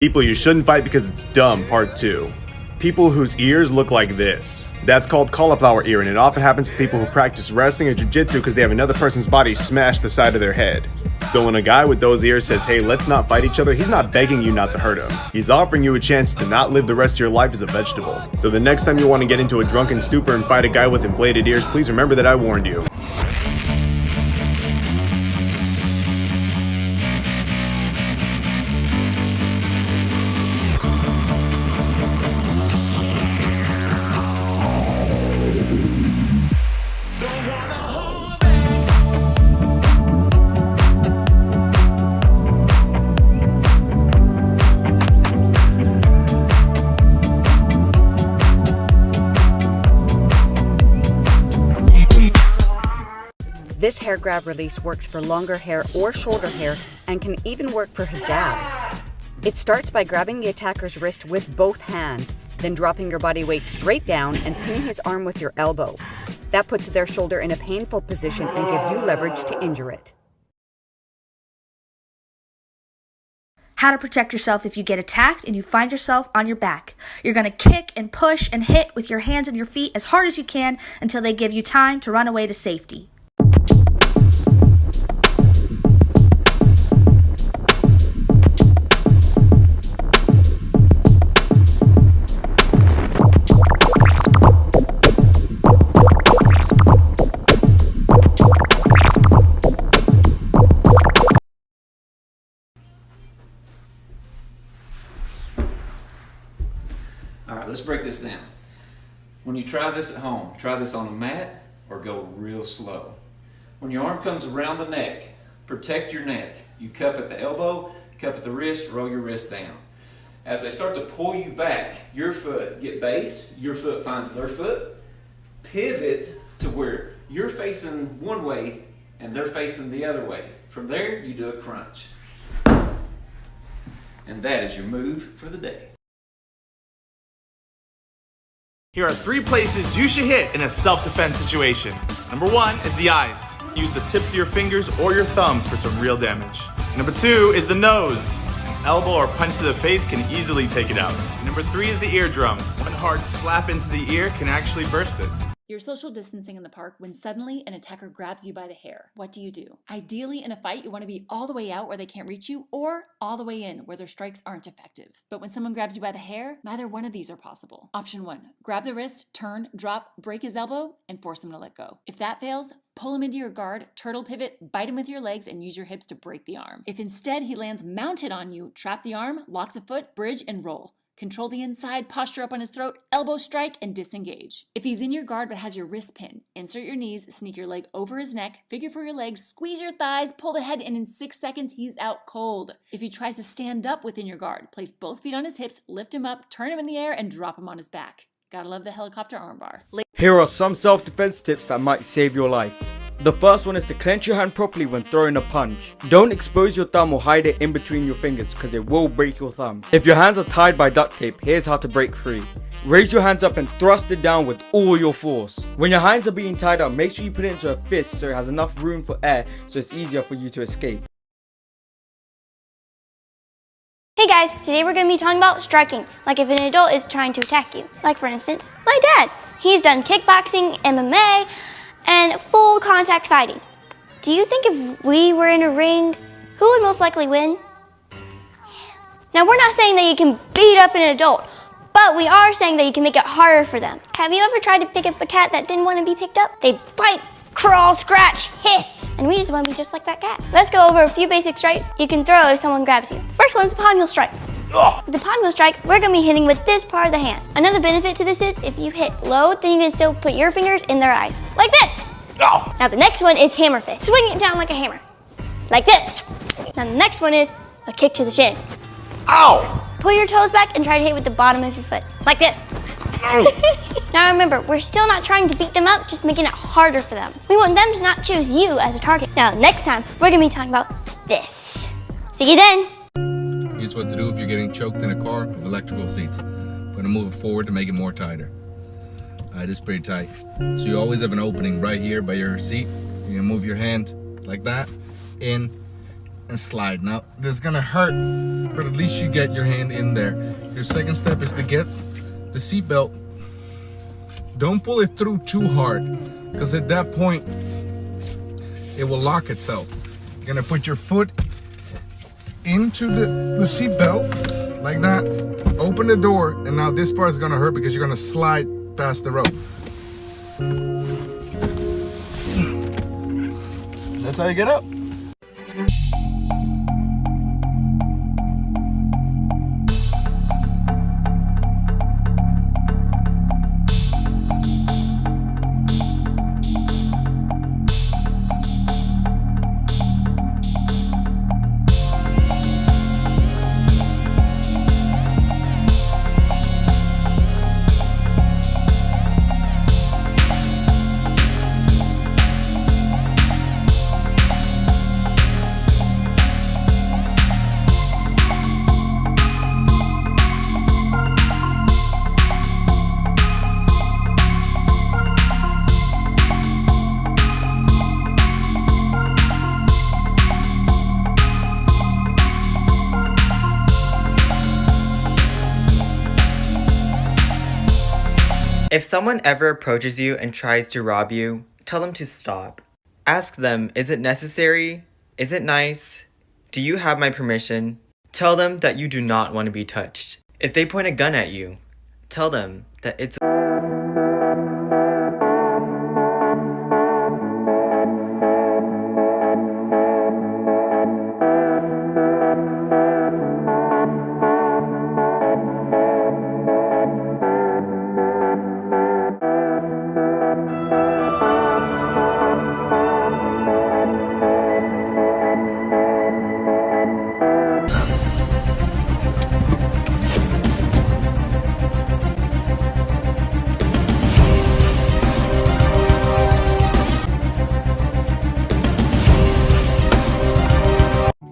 People you shouldn't fight because it's dumb, part 2. People whose ears look like this. That's called cauliflower ear, and it often happens to people who practice wrestling or jiu-jitsu because they have another person's body smash the side of their head. So when a guy with those ears says, hey, let's not fight each other, he's not begging you not to hurt him. He's offering you a chance to not live the rest of your life as a vegetable. So the next time you want to get into a drunken stupor and fight a guy with inflated ears, please remember that I warned you. This hair grab release works for longer hair or shorter hair and can even work for hijabs. It starts by grabbing the attacker's wrist with both hands, then dropping your body weight straight down and pinning his arm with your elbow. That puts their shoulder in a painful position and gives you leverage to injure it. How to protect yourself if you get attacked and you find yourself on your back. You're going to kick and push and hit with your hands and your feet as hard as you can until they give you time to run away to safety. Alright, let's break this down. When you try this at home, try this on a mat or go real slow. When your arm comes around the neck, protect your neck. You cup at the elbow, cup at the wrist, roll your wrist down. As they start to pull you back, your foot, get base, your foot finds their foot, pivot to where you're facing one way and they're facing the other way. From there, you do a crunch. And that is your move for the day. Here are 3 places you should hit in a self-defense situation. Number 1 is the eyes. Use the tips of your fingers or your thumb for some real damage. Number 2 is the nose. An elbow or punch to the face can easily take it out. Number 3 is the eardrum. One hard slap into the ear can actually burst it. You're social distancing in the park when suddenly an attacker grabs you by the hair. What do? Ideally, in a fight, you want to be all the way out where they can't reach you or all the way in where their strikes aren't effective. But when someone grabs you by the hair, neither one of these are possible. Option 1, grab the wrist, turn, drop, break his elbow, and force him to let go. If that fails, pull him into your guard, turtle pivot, bite him with your legs, and use your hips to break the arm. If instead he lands mounted on you, trap the arm, lock the foot, bridge, and roll. Control the inside, posture up on his throat, elbow strike, and disengage. If he's in your guard but has your wrist pinned, insert your knees, sneak your leg over his neck, figure for your legs, squeeze your thighs, pull the head, and in 6 seconds, he's out cold. If he tries to stand up within your guard, place both feet on his hips, lift him up, turn him in the air, and drop him on his back. Gotta love the helicopter armbar. Here are some self-defense tips that might save your life. The first one is to clench your hand properly when throwing a punch. Don't expose your thumb or hide it in between your fingers because it will break your thumb. If your hands are tied by duct tape, here's how to break free. Raise your hands up and thrust it down with all your force. When your hands are being tied up, make sure you put it into a fist so it has enough room for air so it's easier for you to escape. Hey guys, today we're going to be talking about striking, like if an adult is trying to attack you. Like for instance, my dad. He's done kickboxing, MMA, and full contact fighting. Do you think if we were in a ring, who would most likely win? Now we're not saying that you can beat up an adult, but we are saying that you can make it harder for them. Have you ever tried to pick up a cat that didn't want to be picked up? They bite, crawl, scratch, hiss, and we just want to be just like that cat. Let's go over a few basic strikes you can throw if someone grabs you. First one is the palm heel strike. With the palm heel strike, we're going to be hitting with this part of the hand. Another benefit to this is if you hit low, then you can still put your fingers in their eyes, like this. Now the next one is hammer fist. Swing it down like a hammer, like this. Now the next one is a kick to the shin. Pull your toes back and try to hit with the bottom of your foot, like this. Now remember, we're still not trying to beat them up, just making it harder for them. We want them to not choose you as a target. Now next time, we're going to be talking about this. See you then. Here's what to do if you're getting choked in a car with electrical seats. I'm going to move it forward to make it more tighter. It is pretty tight. So you always have an opening right here by your seat. You're going to move your hand like that, in, and slide. Now, this is gonna hurt, but at least you get your hand in there. Your second step is to get the seatbelt. Don't pull it through too hard, because at that point, it will lock itself. You're gonna put your foot into the seatbelt, like that. Open the door, and now this part is gonna hurt because you're gonna slide past the rope. That's how you get up. If someone ever approaches you and tries to rob you, tell them to stop. Ask them, is it necessary? Is it nice? Do you have my permission? Tell them that you do not want to be touched. If they point a gun at you, tell them that it's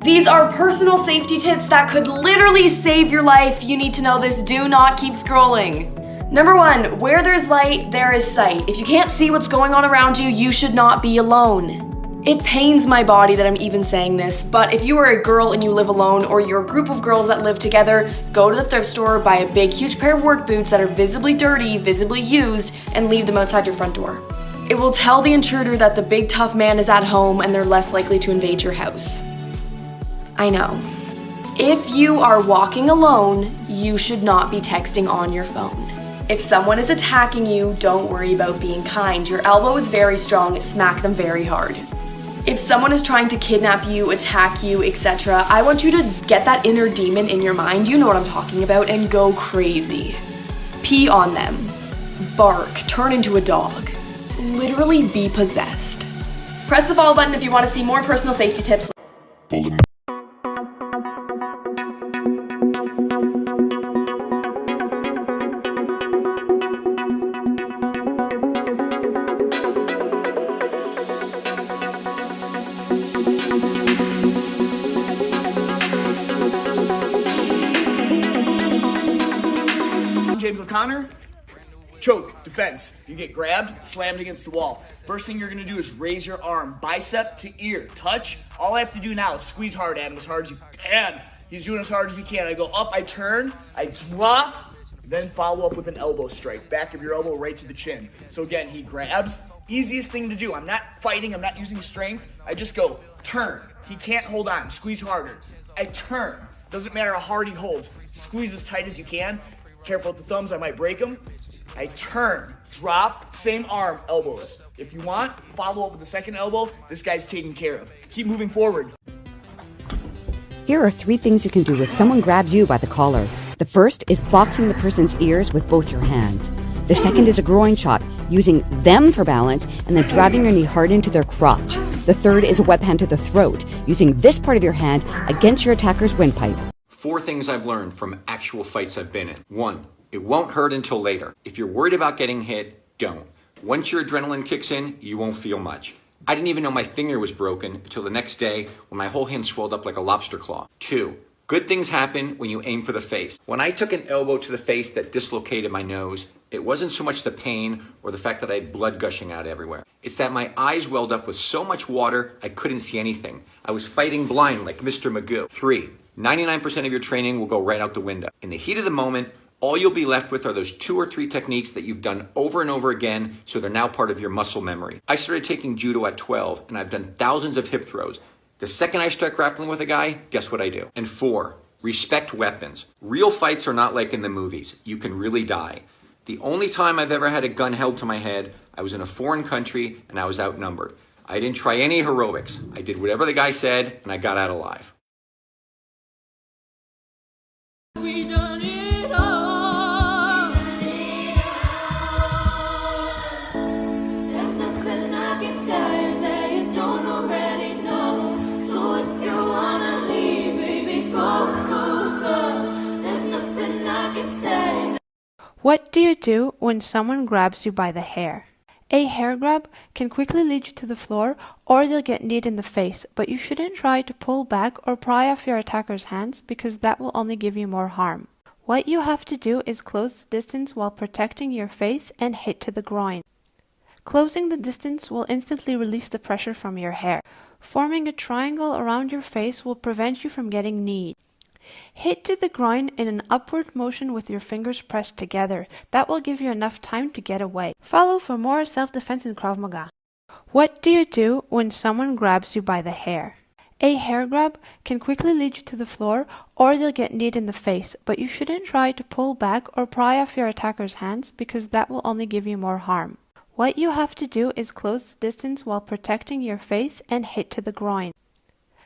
These are personal safety tips that could literally save your life. You need to know this. Do not keep scrolling. Number 1, where there's light, there is sight. If you can't see what's going on around you, you should not be alone. It pains my body that I'm even saying this, but if you are a girl and you live alone, or you're a group of girls that live together, go to the thrift store, buy a big, huge pair of work boots that are visibly dirty, visibly used, and leave them outside your front door. It will tell the intruder that the big tough man is at home and they're less likely to invade your house. I know. If you are walking alone, you should not be texting on your phone. If someone is attacking you, don't worry about being kind. Your elbow is very strong, smack them very hard. If someone is trying to kidnap you, attack you, etc., I want you to get that inner demon in your mind, you know what I'm talking about, and go crazy. Pee on them. Bark. Turn into a dog. Literally be possessed. Press the follow button if you want to see more personal safety tips. James O'Connor, choke, defense. You get grabbed, slammed against the wall. First thing you're gonna do is raise your arm, bicep to ear, touch. All I have to do now is squeeze hard at him as hard as you can. He's doing as hard as he can. I go up, I turn, I drop, then follow up with an elbow strike. Back of your elbow right to the chin. So again, he grabs. Easiest thing to do. I'm not fighting, I'm not using strength. I just go, turn. He can't hold on, squeeze harder. I turn. Doesn't matter how hard he holds. Squeeze as tight as you can. Careful with the thumbs, I might break them. I turn, drop, same arm, elbows. If you want, follow up with the second elbow. This guy's taken care of. Keep moving forward. Here are 3 things you can do if someone grabs you by the collar. The first is boxing the person's ears with both your hands. The second is a groin shot, using them for balance and then driving your knee hard into their crotch. The third is a web hand to the throat, using this part of your hand against your attacker's windpipe. 4 things I've learned from actual fights I've been in. 1, it won't hurt until later. If you're worried about getting hit, don't. Once your adrenaline kicks in, you won't feel much. I didn't even know my finger was broken until the next day when my whole hand swelled up like a lobster claw. 2, good things happen when you aim for the face. When I took an elbow to the face that dislocated my nose, It wasn't so much the pain or the fact that I had blood gushing out everywhere. It's that my eyes welled up with so much water I couldn't see anything. I was fighting blind like Mr. Magoo. 3. 99% of your training will go right out the window. In the heat of the moment, all you'll be left with are those 2 or 3 techniques that you've done over and over again, so they're now part of your muscle memory. I started taking judo at 12, and I've done thousands of hip throws. The second I start grappling with a guy, guess what I do? And 4, respect weapons. Real fights are not like in the movies. You can really die. The only time I've ever had a gun held to my head, I was in a foreign country and I was outnumbered. I didn't try any heroics. I did whatever the guy said and I got out alive. We done it all. There's nothing I can tell you that you don't already know. So if you wanna leave, baby, go, go, go. There's nothing I can say. What do you do when someone grabs you by the hair? A hair grab can quickly lead you to the floor or you'll get kneed in the face, but you shouldn't try to pull back or pry off your attacker's hands because that will only give you more harm. What you have to do is close the distance while protecting your face and hit to the groin. Closing the distance will instantly release the pressure from your hair. Forming a triangle around your face will prevent you from getting kneed. Hit to the groin in an upward motion with your fingers pressed together. That will give you enough time to get away. Follow for more self-defense in Krav Maga. What do you do when someone grabs you by the hair? A hair grab can quickly lead you to the floor or you'll get kneed in the face, but you shouldn't try to pull back or pry off your attacker's hands because that will only give you more harm. What you have to do is close the distance while protecting your face and hit to the groin.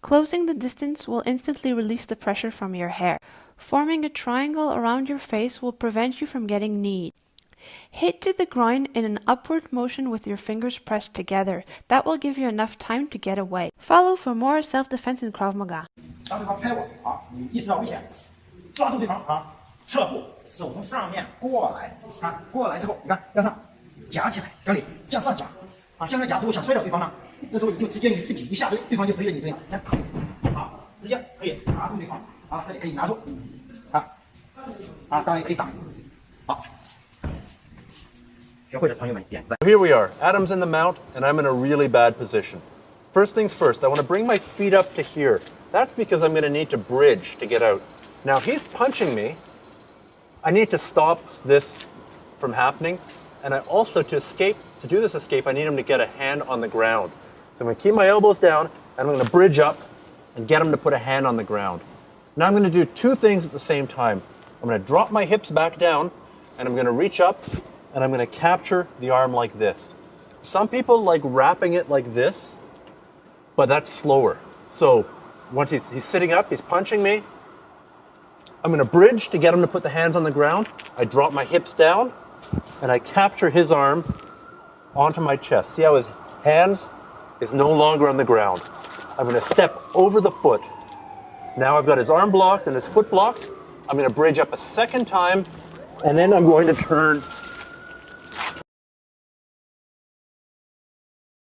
Closing the distance will instantly release the pressure from your hair. Forming a triangle around your face will prevent you from getting kneed. Hit to the groin in an upward motion with your fingers pressed together. That will give you enough time to get away. Follow for more self-defense in Krav Maga. 当对方拍我啊，你意识到危险，抓住对方啊，侧步，手从上面过来啊，过来之后，你看向上夹起来，向里向上夹啊，向上夹之后想摔倒对方呢，这时候你就直接你自己一下推，对方就随着你推了，啊，直接可以拿住对方啊，这里可以拿住啊，当然也可以打，好。 Here we are. Adam's in the mount, and I'm in a really bad position. First things first, I want to bring my feet up to here. That's because I'm going to need to bridge to get out. Now he's punching me. I need to stop this from happening. And I also, to do this escape, I need him to get a hand on the ground. So I'm going to keep my elbows down, and I'm going to bridge up and get him to put a hand on the ground. Now I'm going to do 2 things at the same time. I'm going to drop my hips back down, and I'm going to reach up, and I'm going to capture the arm like this. Some people like wrapping it like this, but that's slower. So once he's sitting up, he's punching me. I'm going to bridge to get him to put the hands on the ground. I drop my hips down, and I capture his arm onto my chest. See how his hands is no longer on the ground. I'm going to step over the foot. Now I've got his arm blocked and his foot blocked. I'm going to bridge up a second time, and then I'm going to turn